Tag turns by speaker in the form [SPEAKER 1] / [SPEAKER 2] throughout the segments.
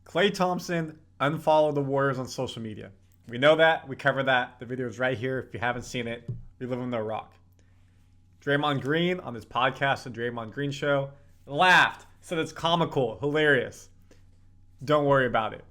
[SPEAKER 1] Klay Thompson unfollowed the Warriors on social media. We know that. We cover that. The video is right here. If you haven't seen it, we live under a rock. Draymond Green on his podcast, The Draymond Green Show, laughed, said it's comical, hilarious. Don't worry about it.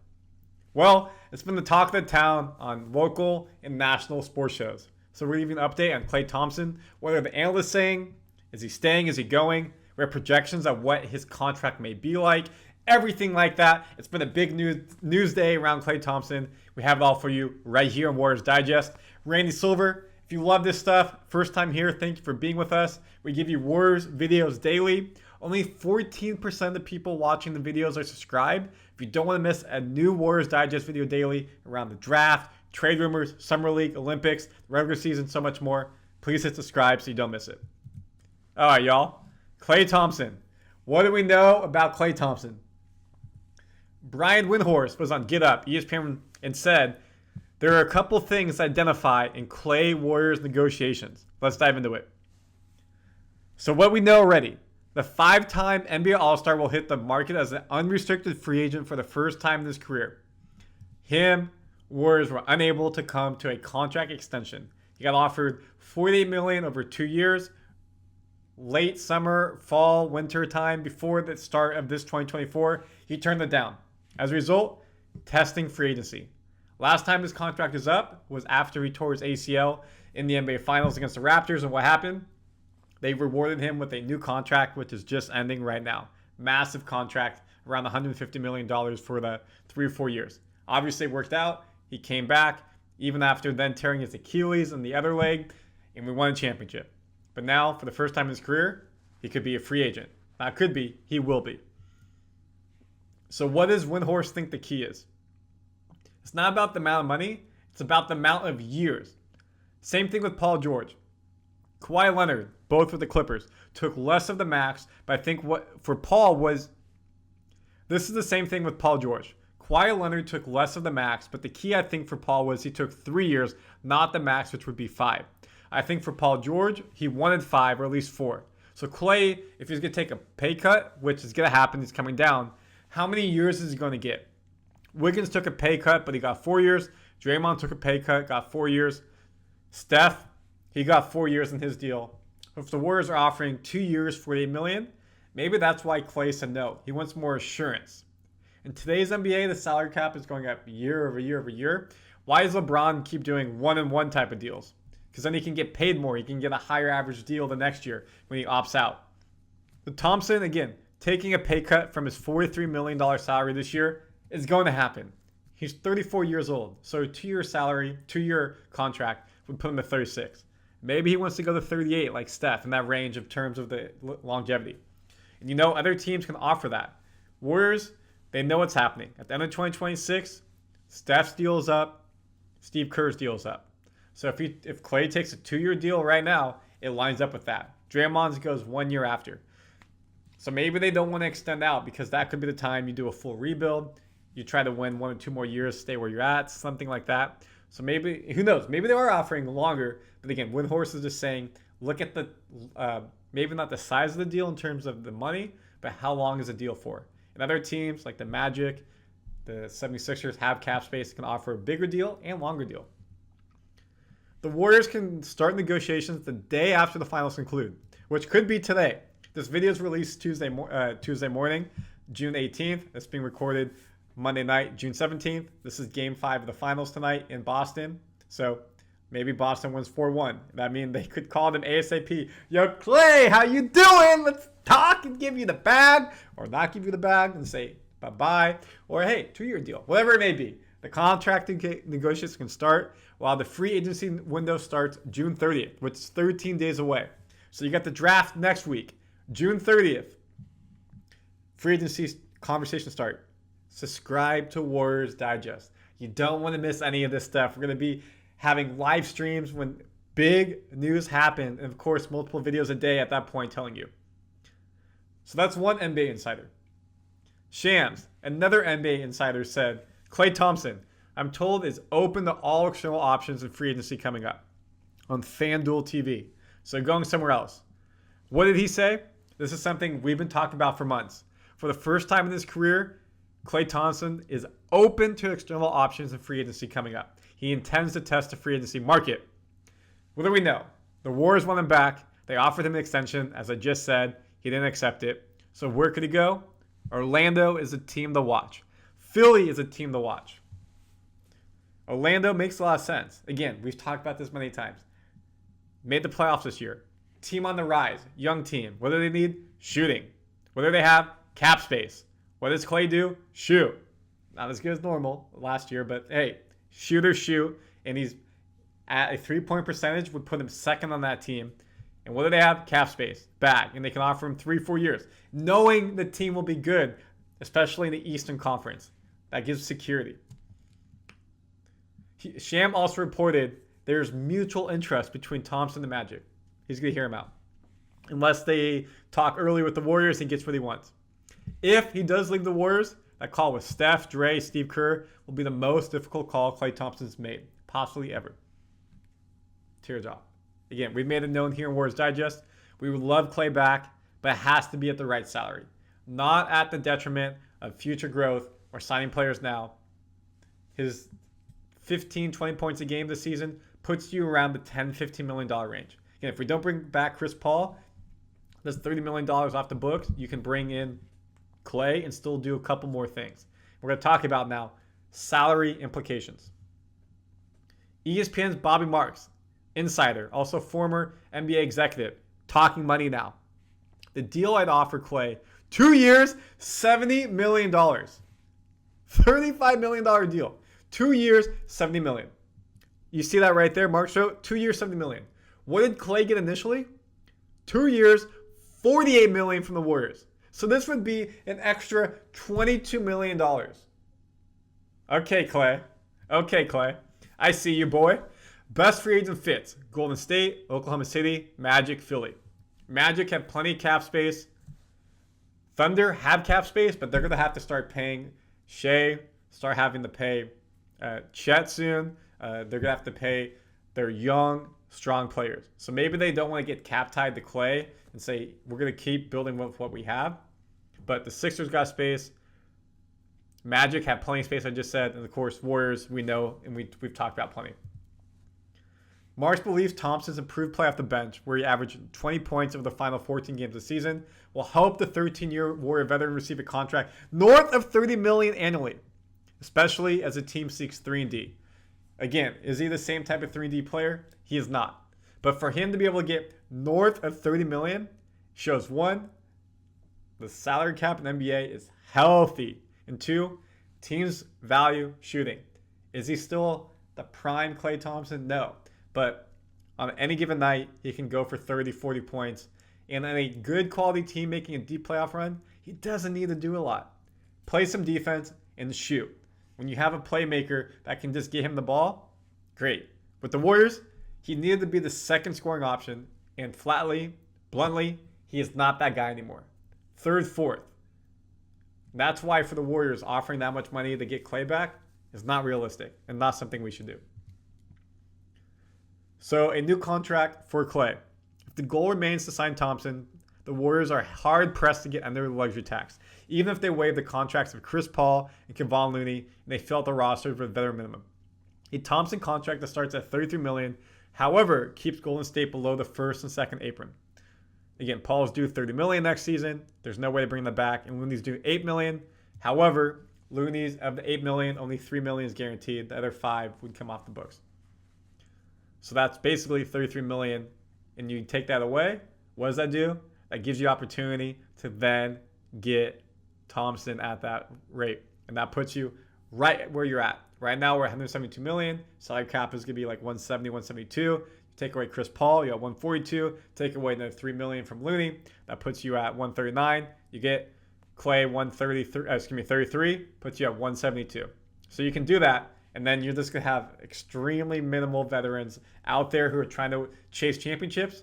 [SPEAKER 1] Well, it's been the talk of the town on local and national sports shows. So we're giving an update on Klay Thompson. What are the analysts saying? Is he staying? Is he going? We have projections of what his contract may be like. Everything like that. It's been a big news day around Klay Thompson. We have it all for you right here on Warriors Digest. Randy Silver, if you love this stuff, first time here, thank you for being with us. We give you Warriors videos daily. Only 14% of the people watching the videos are subscribed. If you don't want to miss a new Warriors Digest video daily around the draft, trade rumors, Summer League, Olympics, regular season, so much more, please hit subscribe so you don't miss it. All right, y'all. Klay Thompson. What do we know about Klay Thompson? Brian Windhorst was on Get Up, ESPN, and said, there are a couple things identified in Klay Warriors negotiations. Let's dive into it. So what we know already, the 5-time NBA All-Star will hit the market as an unrestricted free agent for the first time in his career. Warriors were unable to come to a contract extension. He got offered $48 million over 2 years, late summer, fall, winter time before the start of this 2024. He turned it down. As a result, testing free agency. Last time his contract is up was after he tore his ACL in the NBA Finals against the Raptors. And what happened? They rewarded him with a new contract, which is just ending right now. Massive contract, around $150 million for the 3 or 4 years. Obviously, it worked out. He came back, even after then tearing his Achilles and the other leg, and we won a championship. But now, for the first time in his career, he could be a free agent. Not could be, he will be. So what does Windhorst think the key is? It's not about the amount of money. It's about the amount of years. Same thing with Paul George. Kawhi Leonard, both with the Clippers, took less of the max, but I think what for Paul was, this is the same thing with Paul George. Kawhi Leonard took less of the max, but the key I think for Paul was he took 3 years, not the max, which would be 5. I think for Paul George, he wanted 5 or at least 4. So Klay, if he's going to take a pay cut, which is going to happen, he's coming down, how many years is he going to get? Wiggins took a pay cut, but he got 4 years. Draymond took a pay cut, got 4 years. Steph, he got 4 years in his deal. If the Warriors are offering 2 years, $48 million, maybe that's why Klay said no. He wants more assurance. In today's NBA, the salary cap is going up year over year over year. Why does LeBron keep doing 1-and-1 type of deals? Because then he can get paid more. He can get a higher average deal the next year when he opts out. The Thompson, again, taking a pay cut from his $43 million salary this year is going to happen. He's 34 years old, so a 2-year salary, 2-year contract would put him at 36. Maybe he wants to go to 38 like Steph in that range of terms of the longevity. And you know other teams can offer that. Warriors, they know what's happening. At the end of 2026, Steph's deal is up, Steve Kerr's deal is up. So if Klay takes a 2-year deal right now, it lines up with that. Draymond's goes 1 year after. So maybe they don't want to extend out because that could be the time you do a full rebuild. You try to win 1 or 2 more years, stay where you're at, something like that. So maybe, who knows? Maybe they are offering longer. But again, Windhorst is just saying, look at the, maybe not the size of the deal in terms of the money, but how long is the deal for? And other teams like the Magic, the 76ers have cap space, can offer a bigger deal and longer deal. The Warriors can start negotiations the day after the finals conclude, which could be today. This video is released Tuesday morning, June 18th. It's being recorded Monday night, June 17th. This is Game 5 of the finals tonight in Boston. So maybe Boston wins 4-1. That means they could call them ASAP. Yo, Klay, how you doing? Let's talk and give you the bag. Or not give you the bag and say bye-bye. Or, hey, 2-year deal. Whatever it may be. The contract negotiations can start while the free agency window starts June 30th, which is 13 days away. So you got the draft next week. June 30th, free agency conversations start. Subscribe to Warriors Digest. You don't want to miss any of this stuff. We're going to be having live streams when big news happen. And of course, multiple videos a day at that point telling you. So that's one NBA insider. Shams, another NBA insider, said, Klay Thompson, I'm told, is open to all external options in free agency coming up on FanDuel TV. So going somewhere else. What did he say? This is something we've been talking about for months. For the first time in his career, Klay Thompson is open to external options in free agency coming up. He intends to test the free agency market. What do we know? The Warriors want him back. They offered him an extension. As I just said, he didn't accept it. So where could he go? Orlando is a team to watch. Philly is a team to watch. Orlando makes a lot of sense. Again, we've talked about this many times. Made the playoffs this year. Team on the rise. Young team. What do they need? Shooting. What do they have? Cap space. What does Klay do? Shoot. Not as good as normal last year, but hey, shooters shoot. And he's at a 3-point percentage would put him second on that team. And what do they have? Cap space. Bag. And they can offer him 3-4 years. Knowing the team will be good, especially in the Eastern Conference. That gives security. Sham also reported there's mutual interest between Thompson and Magic. He's going to hear him out. Unless they talk early with the Warriors and gets what he wants. If he does leave the Warriors, that call with Steph, Dre, Steve Kerr will be the most difficult call Klay Thompson's made, possibly ever. Tears off. Again, we've made it known here in Warriors Digest. We would love Klay back, but it has to be at the right salary. Not at the detriment of future growth or signing players now. His 15, 20 points a game this season puts you around the $10, $15 million range. Again, if we don't bring back Chris Paul, that's $30 million off the books. You can bring in Klay and still do a couple more things. We're going to talk about now salary implications. ESPN's Bobby Marks, insider, also former NBA executive, talking money now. The deal I'd offer Klay, 2 years, $70 million. $35 million deal. 2 years, $70 million. You see that right there, Mark Show? 2 years, $70 million. What did Klay get initially? 2 years, $48 million from the Warriors. So this would be an extra $22 million. Okay, Klay. Okay, Klay. I see you, boy. Best free agent fits. Golden State, Oklahoma City, Magic, Philly. Magic have plenty of cap space. Thunder have cap space, but they're going to have to start paying Shea, start having to pay Chet soon. They're going to have to pay their young, strong players. So maybe they don't want to get cap tied to Klay and say, we're going to keep building with what we have. But the Sixers got space. Magic have plenty of space, I just said. And of course, Warriors, we know, and we've talked about plenty. Marks believes Thompson's improved play off the bench, where he averaged 20 points over the final 14 games of the season, will help the 13-year Warrior veteran receive a contract north of $30 million annually, especially as the team seeks 3-and-D. Again, is he the same type of 3-and-D player? He is not. But for him to be able to get north of $30 million shows, one, the salary cap in the NBA is healthy, and two, teams value shooting. Is he still the prime Klay Thompson? No. But on any given night, he can go for 30, 40 points. And on a good quality team making a deep playoff run, he doesn't need to do a lot. Play some defense and shoot. When you have a playmaker that can just get him the ball, great. With the Warriors, he needed to be the second scoring option. And flatly, bluntly, he is not that guy anymore. Third, fourth. That's why for the Warriors, offering that much money to get Klay back is not realistic and not something we should do. So a new contract for Klay. If the goal remains to sign Thompson, the Warriors are hard-pressed to get under the luxury tax, even if they waive the contracts of Chris Paul and Kevon Looney and they fill out the roster for the veteran minimum. A Thompson contract that starts at $33 million, however, keeps Golden State below the first and second apron. Again, Paul is due $30 million next season. There's no way to bring that back, and Looney's due $8 million. However, Looney's of the $8 million, only $3 million is guaranteed. The other $5 million would come off the books. So that's basically $33 million, and you take that away. What does that do? That gives you opportunity to then get Thompson at that rate, and that puts you right where you're at. Right now we're at $172 million. Salary cap is going to be like $170, $172. You take away Chris Paul, you're at $142. Take away another $3 million from Looney, that puts you at $139. You get Klay 33, puts you at $172. So you can do that. And then you're just going to have extremely minimal veterans out there who are trying to chase championships.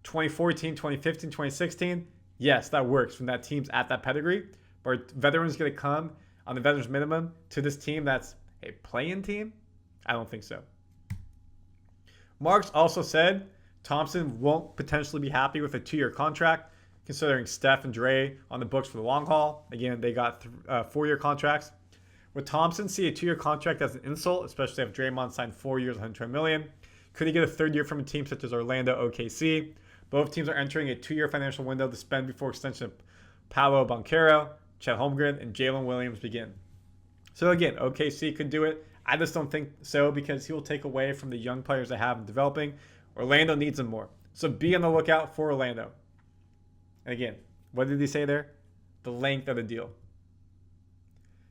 [SPEAKER 1] 2014, 2015, 2016, yes, that works when that team's at that pedigree. But veterans going to come on the veterans minimum to this team that's a play-in team? I don't think so. Marks also said Thompson won't potentially be happy with a 2-year contract. considering Steph and Dre on the books for the long haul. Again, they got 4-year contracts. Would Thompson see a 2-year contract as an insult, especially if Draymond signed 4 years, $120 million? Could he get a 3rd year from a team such as Orlando, OKC? Both teams are entering a 2-year financial window to spend before extension of Paolo Banchero, Chet Holmgren, and Jalen Williams begin. So again, OKC could do it. I just don't think so because he will take away from the young players they have in developing. Orlando needs them more. So be on the lookout for Orlando. And again, what did he say there? The length of the deal.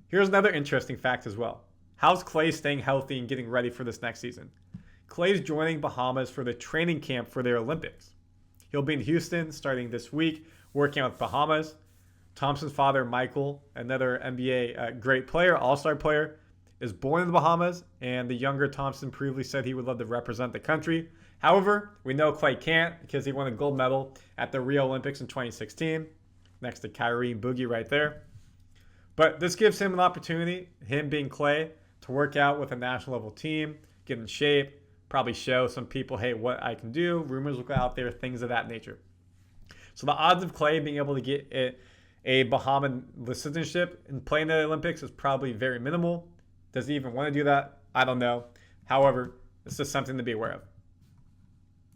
[SPEAKER 1] Here's another interesting fact as well. How's Klay staying healthy and getting ready for this next season? Klay's joining Bahamas for the training camp for their Olympics. He'll be in Houston starting this week, working out with Bahamas. Thompson's father, Michael, another NBA great player, all-star player, is born in the Bahamas, and the younger Thompson previously said he would love to represent the country. However, we know Klay can't because he won a gold medal at the Rio Olympics in 2016, next to Kyrie and Boogie right there. But this gives him an opportunity, him being Klay, to work out with a national level team, get in shape, probably show some people, hey, what I can do. Rumors will go out there, things of that nature. So the odds of Klay being able to get a Bahaman citizenship and play in the Olympics is probably very minimal. Does he even want to do that? I don't know. However, it's just something to be aware of.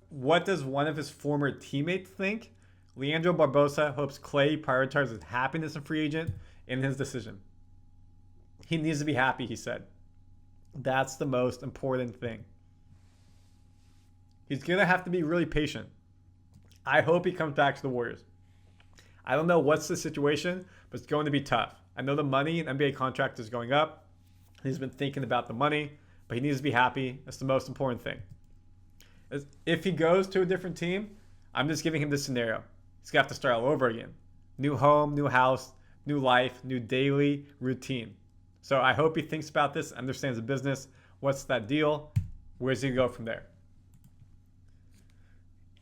[SPEAKER 1] What does one of his former teammates think? Leandro Barbosa hopes Klay prioritizes happiness as a free agent in his decision. He needs to be happy, he said. That's the most important thing. He's going to have to be really patient. I hope he comes back to the Warriors. I don't know what's the situation, but it's going to be tough. I know the money and NBA contract is going up. He's been thinking about the money, but he needs to be happy. That's the most important thing. If he goes to a different team, I'm just giving him this scenario. He's going to have to start all over again. New home, new house, new life, new daily routine. So I hope he thinks about this, understands the business. What's that deal? Where's he going to go from there?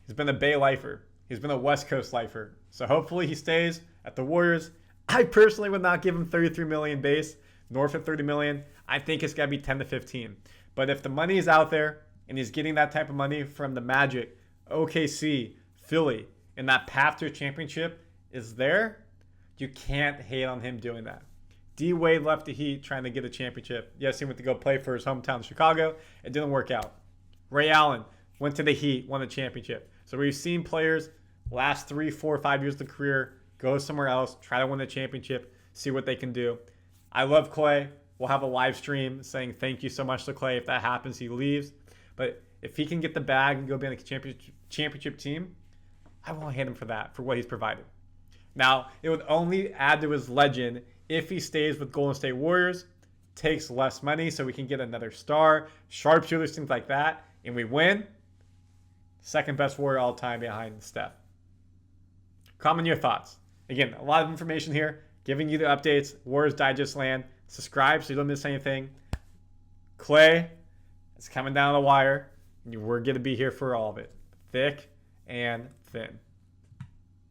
[SPEAKER 1] He's been a Bay lifer. He's been a West Coast lifer. So hopefully he stays at the Warriors. I personally would not give him $33 million base, north of $30 million. I think it's got to be 10 to 15. But if the money is out there and he's getting that type of money from the Magic, OKC, Philly, and that path to a championship is there, you can't hate on him doing that. D-Wade left the Heat trying to get a championship. Yes, he went to go play for his hometown, Chicago. It didn't work out. Ray Allen went to the Heat, won a championship. So we've seen players last 3, 4, 5 years of the career go somewhere else, try to win a championship, see what they can do. I love Klay. We'll have a live stream saying thank you so much to Klay. If that happens, he leaves. But if he can get the bag and go be on a championship team, I won't hate him for that, for what he's provided. Now, it would only add to his legend if he stays with Golden State Warriors, takes less money so we can get another star, sharpshooters, things like that, and we win. Second best Warrior all time behind Steph. Comment your thoughts. Again, a lot of information here, giving you the updates, Warriors Digest land. Subscribe so you don't miss anything. Klay, it's coming down the wire, and we're going to be here for all of it, thick and thin.